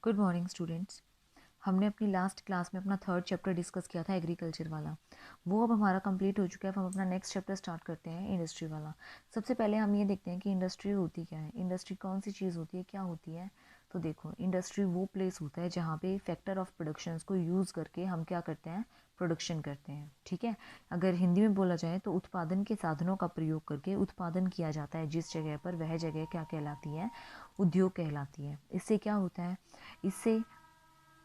Good morning students. हमने अपनी last class में अपना थर्ड चैप्टर डिस्कस किया था एग्रीकल्चर वाला। वो अब हमारा कंप्लीट हो चुका है। अब हम अपना नेक्स्ट चैप्टर स्टार्ट करते हैं इंडस्ट्री वाला। सबसे पहले हम ये देखते हैं कि इंडस्ट्री होती क्या है, इंडस्ट्री कौन सी चीज़ होती है, क्या होती है। तो देखो, इंडस्ट्री वो प्लेस होता है जहाँ पे फैक्टर ऑफ प्रोडक्शंस को यूज़ करके हम क्या करते हैं, प्रोडक्शन करते हैं। ठीक है। अगर हिंदी में बोला जाए तो उत्पादन के साधनों का प्रयोग करके उत्पादन किया जाता है जिस जगह पर, वह जगह क्या कहलाती है, उद्योग कहलाती है। इससे क्या होता है, इससे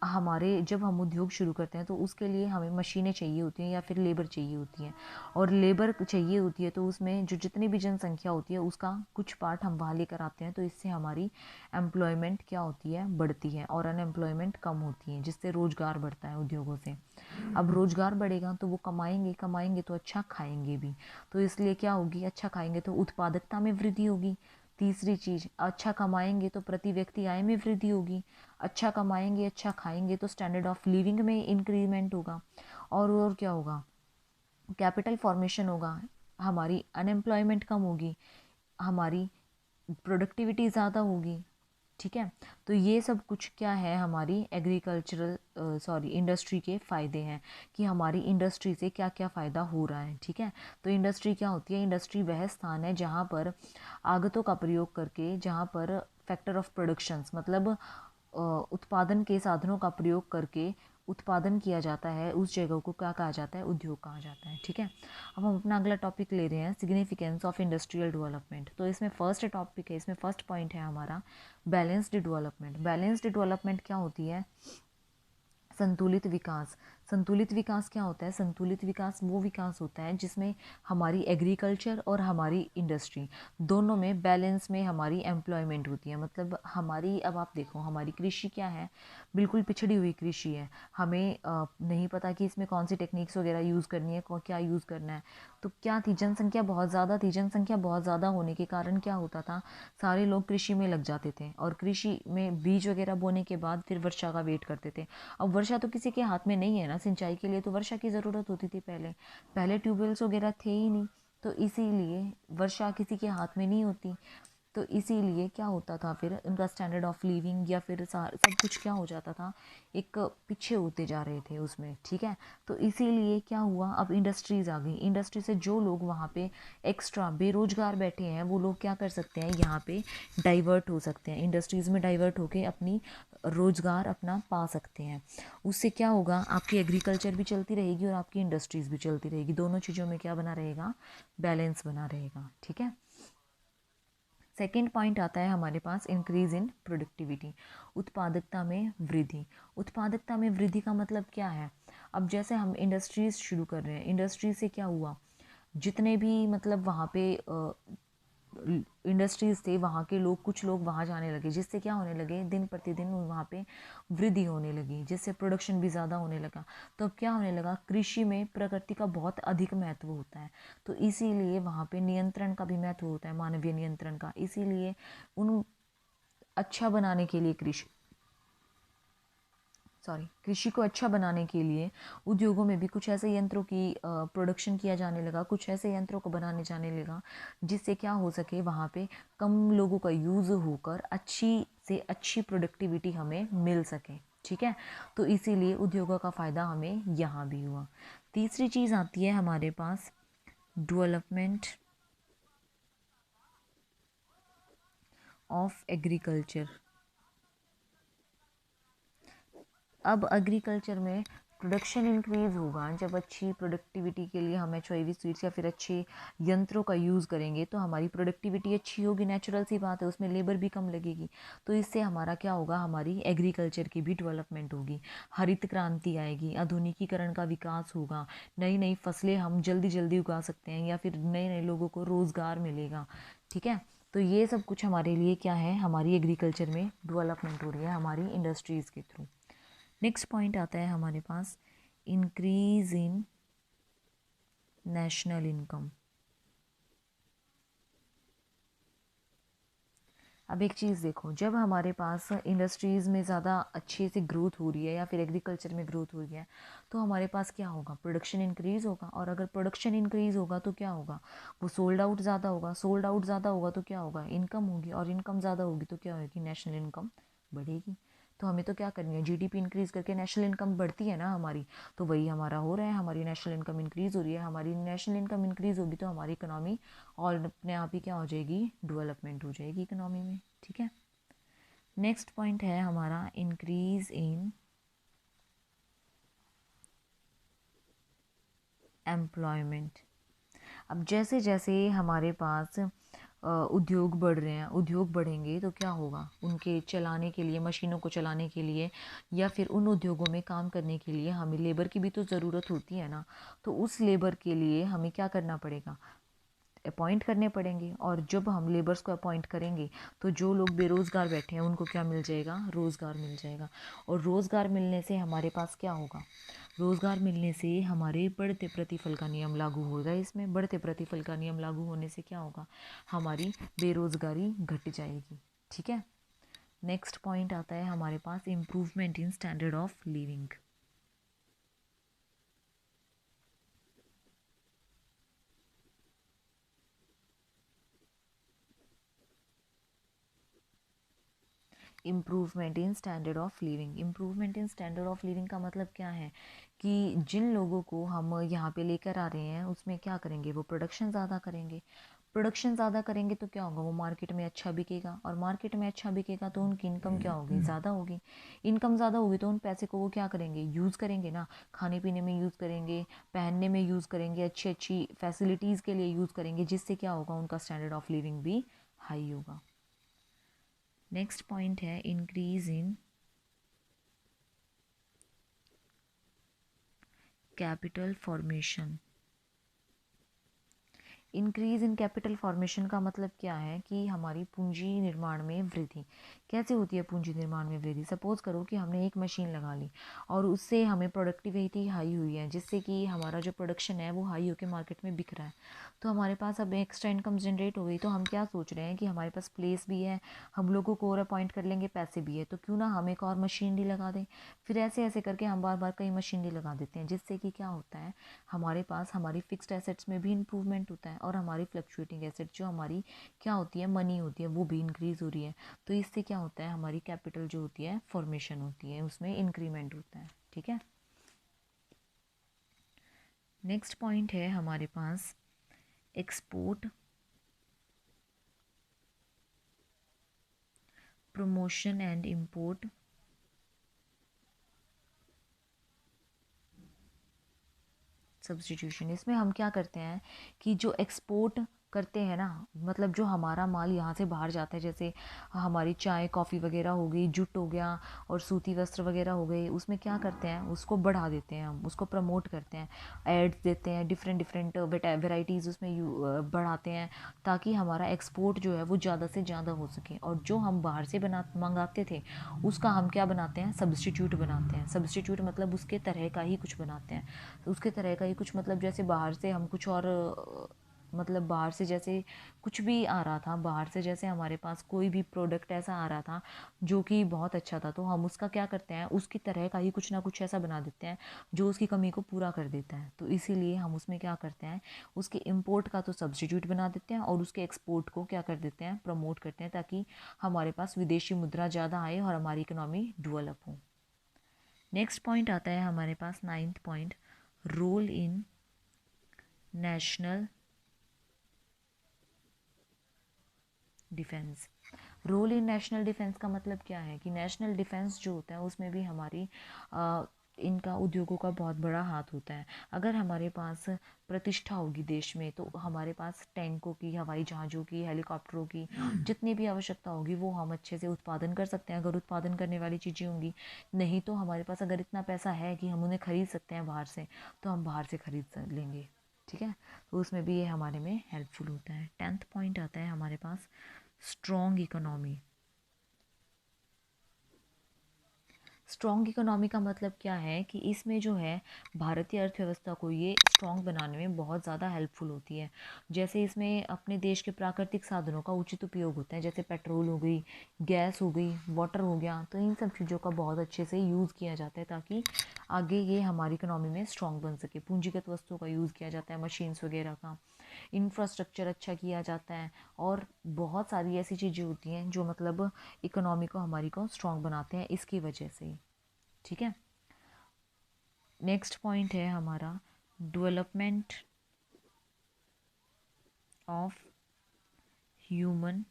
हमारे जब हम उद्योग शुरू करते हैं तो उसके लिए हमें मशीनें चाहिए होती हैं या फिर लेबर चाहिए होती है। और लेबर चाहिए होती है तो उसमें जो जितनी भी जनसंख्या होती है उसका कुछ पार्ट हम वहाँ लेकर आते हैं। तो इससे हमारी एम्प्लॉयमेंट क्या होती है, बढ़ती है, और अनएम्प्लॉयमेंट कम होती है, जिससे रोज़गार बढ़ता है उद्योगों से। अब रोज़गार बढ़ेगा तो वो कमाएंगे, कमाएंगे तो अच्छा खाएंगे भी। तो इसलिए क्या होगी, अच्छा खाएंगे तो उत्पादकता में वृद्धि होगी। तीसरी चीज़, अच्छा कमाएंगे तो प्रति व्यक्ति आय में वृद्धि होगी। अच्छा कमाएंगे, अच्छा खाएंगे तो स्टैंडर्ड ऑफ लिविंग में इंक्रीमेंट होगा। और क्या होगा, कैपिटल फॉर्मेशन होगा, हमारी अनएम्प्लॉयमेंट कम होगी, हमारी प्रोडक्टिविटी ज़्यादा होगी। ठीक है। तो ये सब कुछ क्या है, हमारी एग्रीकल्चरल इंडस्ट्री के फ़ायदे हैं कि हमारी इंडस्ट्री से क्या क्या फ़ायदा हो रहा है। ठीक है। तो इंडस्ट्री क्या होती है, इंडस्ट्री वह स्थान है जहाँ पर आगतों का प्रयोग करके, जहाँ पर फैक्टर ऑफ प्रोडक्शंस मतलब उत्पादन के साधनों का प्रयोग करके उत्पादन किया जाता है, उस जगह को क्या कहा जाता है, उद्योग कहा जाता है। ठीक है। अब हम अपना अगला टॉपिक ले रहे हैं, सिग्निफिकेंस ऑफ इंडस्ट्रियल डेवलपमेंट। तो इसमें फर्स्ट टॉपिक है, इसमें फर्स्ट पॉइंट है हमारा बैलेंस्ड डेवलपमेंट। बैलेंस्ड डेवलपमेंट क्या होती है, संतुलित विकास। संतुलित विकास क्या होता है, संतुलित विकास वो विकास होता है जिसमें हमारी एग्रीकल्चर और हमारी इंडस्ट्री दोनों में बैलेंस में हमारी एम्प्लॉयमेंट होती है। मतलब हमारी, अब आप देखो, हमारी कृषि क्या है, बिल्कुल पिछड़ी हुई कृषि है। हमें नहीं पता कि इसमें कौन सी टेक्निक्स वगैरह यूज़ करनी है, क्या यूज़ करना है। तो क्या थी, जनसंख्या बहुत ज़्यादा थी। जनसंख्या बहुत ज़्यादा होने के कारण क्या होता था, सारे लोग कृषि में लग जाते थे और कृषि में बीज वगैरह बोने के बाद फिर वर्षा का वेट करते थे। अब वर्षा तो किसी के हाथ में नहीं है ना, सिंचाई के लिए तो वर्षा की ज़रूरत होती थी। पहले पहले ट्यूबवेल्स वगैरह थे ही नहीं, तो इसीलिए वर्षा किसी के हाथ में नहीं होती। तो इसीलिए क्या होता था, फिर उनका स्टैंडर्ड ऑफ लिविंग या फिर सब कुछ क्या हो जाता था, एक पीछे होते जा रहे थे उसमें। ठीक है। तो इसीलिए क्या हुआ, अब इंडस्ट्रीज़ आ गई। इंडस्ट्री से जो लोग वहाँ पे एक्स्ट्रा बेरोजगार बैठे हैं वो लोग क्या कर सकते हैं, यहाँ पे डाइवर्ट हो सकते हैं, इंडस्ट्रीज़ में डाइवर्ट होके अपनी रोज़गार अपना पा सकते हैं। उससे क्या होगा, आपकी एग्रीकल्चर भी चलती रहेगी और आपकी इंडस्ट्रीज़ भी चलती रहेगी। दोनों चीज़ों में क्या बना रहेगा, बैलेंस बना रहेगा। ठीक है। सेकेंड पॉइंट आता है हमारे पास, इंक्रीज इन प्रोडक्टिविटी, उत्पादकता में वृद्धि। उत्पादकता में वृद्धि का मतलब क्या है, अब जैसे हम इंडस्ट्रीज शुरू कर रहे हैं, इंडस्ट्री से क्या हुआ, जितने भी मतलब वहाँ पे इंडस्ट्रीज थे, वहाँ के लोग, कुछ लोग वहाँ जाने लगे, जिससे क्या होने लगे, दिन प्रतिदिन वहाँ पे वृद्धि होने लगी, जिससे प्रोडक्शन भी ज़्यादा होने लगा। तो अब क्या होने लगा, कृषि में प्रकृति का बहुत अधिक महत्व होता है। तो इसीलिए वहाँ पे नियंत्रण का भी महत्व होता है, मानवीय नियंत्रण का। इसीलिए उन अच्छा बनाने के लिए कृषि को अच्छा बनाने के लिए उद्योगों में भी कुछ ऐसे यंत्रों की प्रोडक्शन किया जाने लगा, कुछ ऐसे यंत्रों को बनाने जाने लगा जिससे क्या हो सके, वहाँ पे कम लोगों का यूज़ होकर अच्छी से अच्छी प्रोडक्टिविटी हमें मिल सके। ठीक है। तो इसीलिए उद्योगों का फ़ायदा हमें यहाँ भी हुआ। तीसरी चीज़ आती है हमारे पास, डेवलपमेंट ऑफ एग्रीकल्चर। अब एग्रीकल्चर में प्रोडक्शन इंक्रीज़ होगा जब अच्छी प्रोडक्टिविटी के लिए हम HYV सीड्स या फिर अच्छे यंत्रों का यूज़ करेंगे, तो हमारी प्रोडक्टिविटी अच्छी होगी। नेचुरल सी बात है, उसमें लेबर भी कम लगेगी। तो इससे हमारा क्या होगा, हमारी एग्रीकल्चर की भी डेवलपमेंट होगी, हरित क्रांति आएगी, आधुनिकीकरण का विकास होगा, नई नई फसलें हम जल्दी जल्दी उगा सकते हैं या फिर नए नए लोगों को रोज़गार मिलेगा। ठीक है। तो ये सब कुछ हमारे लिए क्या है, हमारी एग्रीकल्चर में डेवलपमेंट हो रही है हमारी इंडस्ट्रीज़ के थ्रू। नेक्स्ट पॉइंट आता है हमारे पास, इंक्रीज इन नेशनल इनकम। अब एक चीज़ देखो, जब हमारे पास इंडस्ट्रीज़ में ज़्यादा अच्छे से ग्रोथ हो रही है या फिर एग्रीकल्चर में ग्रोथ हो रही है, तो हमारे पास क्या होगा, प्रोडक्शन इंक्रीज़ होगा। और अगर प्रोडक्शन इंक्रीज़ होगा तो क्या होगा, वो सोल्ड आउट ज़्यादा होगा। सोल्ड आउट ज़्यादा होगा तो क्या होगा, इनकम होगी, और इनकम ज़्यादा होगी तो क्या होगी, नेशनल इनकम बढ़ेगी। तो हमें तो क्या करनी है, जीडीपी इंक्रीज़ करके नेशनल इनकम बढ़ती है ना हमारी, तो वही हमारा हो रहा है, हमारी नेशनल इनकम इंक्रीज़ हो रही है। हमारी नेशनल इनकम इंक्रीज़ होगी तो हमारी इकोनॉमी और अपने आप ही क्या हो जाएगी, डेवलपमेंट हो जाएगी इकोनॉमी में, ठीक है। नेक्स्ट पॉइंट है हमारा इंक्रीज़ इन एम्प्लॉयमेंट। अब जैसे जैसे हमारे पास उद्योग बढ़ रहे हैं, उद्योग बढ़ेंगे तो क्या होगा, उनके चलाने के लिए, मशीनों को चलाने के लिए या फिर उन उद्योगों में काम करने के लिए हमें लेबर की भी तो ज़रूरत होती है ना। तो उस लेबर के लिए हमें क्या करना पड़ेगा, अपॉइंट करने पड़ेंगे। और जब हम लेबर्स को अपॉइंट करेंगे तो जो लोग बेरोज़गार बैठे हैं उनको क्या मिल जाएगा, रोज़गार मिल जाएगा। और रोज़गार मिलने से हमारे पास क्या होगा, रोज़गार मिलने से हमारे बढ़ते प्रतिफल का नियम लागू होगा। इसमें बढ़ते प्रतिफल का नियम लागू होने से क्या होगा, हमारी बेरोज़गारी घट जाएगी, ठीक है। नेक्स्ट पॉइंट आता है हमारे पास improvement in standard of living. Improvement in standard of living. Improvement in standard of living का मतलब क्या है कि जिन लोगों को हम यहाँ पे लेकर आ रहे हैं उसमें क्या करेंगे, वो प्रोडक्शन ज़्यादा करेंगे। प्रोडक्शन ज़्यादा करेंगे तो क्या होगा, वो मार्केट में अच्छा बिकेगा, और मार्केट में अच्छा बिकेगा तो उनकी इनकम क्या होगी, ज़्यादा होगी। इनकम ज़्यादा होगी तो उन पैसे को वो क्या करेंगे, यूज़ करेंगे ना, खाने पीने में यूज़ करेंगे, पहनने में यूज़ करेंगे, अच्छी अच्छी फैसिलिटीज़ के लिए यूज़ करेंगे, जिससे क्या होगा, उनका स्टैंडर्ड ऑफ लिविंग भी हाई होगा। नेक्स्ट पॉइंट है increase in capital formation. Increase in capital formation का मतलब क्या है कि हमारी पूंजी निर्माण में वृद्धि। कैसे होती है पूंजी निर्माण में वृद्धि, सपोज़ करो कि हमने एक मशीन लगा ली और उससे हमें प्रोडक्टिविटी हाई हुई है, जिससे कि हमारा जो प्रोडक्शन है वो हाई होकर मार्केट में बिक रहा है। तो हमारे पास अब एक्स्ट्रा इनकम जनरेट हो गई, तो हम क्या सोच रहे हैं कि हमारे पास प्लेस भी है, हम लोगों को और अपॉइंट कर लेंगे, पैसे भी है, तो क्यों ना हम एक और मशीनरी लगा दें। फिर ऐसे ऐसे करके हम बार बार कई मशीनरी लगा देते हैं, जिससे कि क्या होता है, हमारे पास हमारी फिक्स्ड एसेट्स में भी इम्प्रूवमेंट होता है और हमारी फ्लक्चुएटिंग एसेट जो हमारी क्या होती है, मनी होती है, वो भी इंक्रीज़ हो रही है। तो इससे क्या होता है, हमारी कैपिटल जो होती है फॉर्मेशन होती है, उसमें इंक्रीमेंट होता है, ठीक है। नेक्स्ट पॉइंट है हमारे पास export promotion and import substitution. इसमें हम क्या करते हैं कि जो एक्सपोर्ट करते हैं ना, मतलब जो हमारा माल यहाँ से बाहर जाता है, जैसे हमारी चाय कॉफ़ी वगैरह हो गई, जूट हो गया और सूती वस्त्र वगैरह हो गए, उसमें क्या करते हैं, उसको बढ़ा देते हैं, हम उसको प्रमोट करते हैं, एड्स देते हैं, डिफरेंट डिफरेंट वेराइटीज़ उसमें बढ़ाते हैं, ताकि हमारा एक्सपोर्ट जो है वो ज़्यादा से ज़्यादा हो सके। और जो हम बाहर से मंगाते थे उसका हम क्या बनाते हैं, सब्सटीट्यूट बनाते हैं। सब्सटीट्यूट मतलब उसके तरह का ही कुछ बनाते हैं, उसके तरह का ही कुछ, मतलब जैसे बाहर से हम कुछ और मतलब बाहर से जैसे कुछ भी आ रहा था, बाहर से जैसे हमारे पास कोई भी प्रोडक्ट ऐसा आ रहा था जो कि बहुत अच्छा था, तो हम उसका क्या करते हैं, उसकी तरह का ही कुछ ना कुछ ऐसा बना देते हैं जो उसकी कमी को पूरा कर देता है। तो इसीलिए हम उसमें क्या करते हैं, उसके इम्पोर्ट का तो सब्सटीट्यूट बना देते हैं और उसके एक्सपोर्ट को क्या कर देते हैं, प्रमोट करते हैं, ताकि हमारे पास विदेशी मुद्रा ज़्यादा आए और हमारी इकोनॉमी डेवलप हो। नेक्स्ट पॉइंट आता है हमारे पास 9th point, role in national defence. Role in national defence का मतलब क्या है कि नेशनल डिफेंस जो होता है उसमें भी हमारी इनका उद्योगों का बहुत बड़ा हाथ होता है। अगर हमारे पास प्रतिष्ठा होगी देश में तो हमारे पास टैंकों की, हवाई जहाज़ों की, हेलीकॉप्टरों की जितनी भी आवश्यकता होगी वो हम अच्छे से उत्पादन कर सकते हैं, अगर उत्पादन करने वाली चीज़ें होंगी। नहीं तो हमारे पास अगर इतना पैसा है कि हम उन्हें ख़रीद सकते हैं बाहर से, तो हम बाहर से ख़रीद लेंगे, ठीक है। तो उसमें भी ये हमारे में हेल्पफुल होता है। 10th पॉइंट आता है हमारे पास स्ट्रॉन्ग इकोनॉमी। स्ट्रॉन्ग इकोनॉमी का मतलब क्या है कि इसमें जो है भारतीय अर्थव्यवस्था को ये स्ट्रॉन्ग बनाने में बहुत ज़्यादा हेल्पफुल होती है। जैसे इसमें अपने देश के प्राकृतिक साधनों का उचित उपयोग होता है, जैसे पेट्रोल हो गई, गैस हो गई, वाटर हो गया, तो इन सब चीज़ों का बहुत अच्छे से यूज़ किया जाता है ताकि आगे ये हमारी इकोनॉमी में स्ट्रॉन्ग बन सके। पूंजीगत वस्तुओं का यूज़ किया जाता है, मशीन्स वगैरह का। इंफ्रास्ट्रक्चर अच्छा किया जाता है, और बहुत सारी ऐसी चीज़ें होती हैं जो मतलब इकोनॉमी को हमारी को स्ट्रॉन्ग बनाते हैं इसकी वजह से ही। ठीक है, नेक्स्ट पॉइंट है हमारा development of human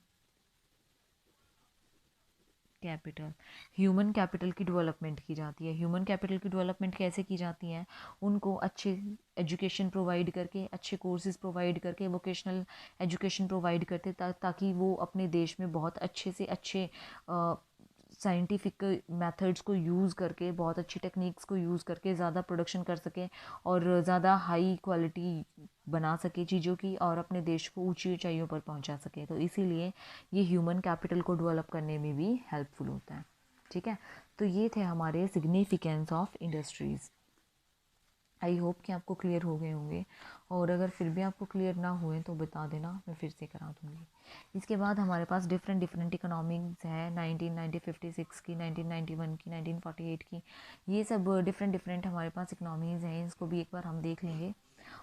capital. Human capital की डेवलपमेंट की जाती है। ह्यूमन कैपिटल की डेवलपमेंट कैसे की जाती है? उनको अच्छे एजुकेशन प्रोवाइड करके, अच्छे कोर्सेज प्रोवाइड करके, वोकेशनल एजुकेशन प्रोवाइड करते ताकि वो अपने देश में बहुत अच्छे से अच्छे साइंटिफिक मेथड्स को यूज़ करके, बहुत अच्छी टेक्निक्स को यूज़ करके ज़्यादा प्रोडक्शन कर सके और ज़्यादा हाई क्वालिटी बना सके चीज़ों की, और अपने देश को ऊंची ऊंचाइयों पर पहुंचा सके। तो इसीलिए ये ह्यूमन कैपिटल को डेवलप करने में भी हेल्पफुल होता है। ठीक है, तो ये थे हमारे significance of industries. I hope कि आपको क्लियर हो गए होंगे, और अगर फिर भी आपको क्लियर ना हुए तो बता देना, मैं फिर से करा दूँगी। इसके बाद हमारे पास डिफरेंट डिफरेंट इकोनॉमिक्स हैं, 1956 की, 1991 की, 1948 की। ये सब डिफरेंट डिफरेंट हमारे पास इकोनॉमीज़ हैं, इसको भी एक बार हम देख लेंगे।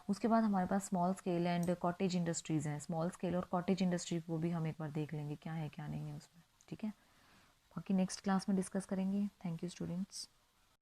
उसके बाद हमारे पास small scale and cottage industries हैं। स्मॉल स्केल और कॉटेज इंडस्ट्री को भी हम एक बार देख लेंगे क्या है क्या नहीं है उसमें। ठीक है, बाकी नेक्स्ट क्लास में डिस्कस करेंगे। Thank you students.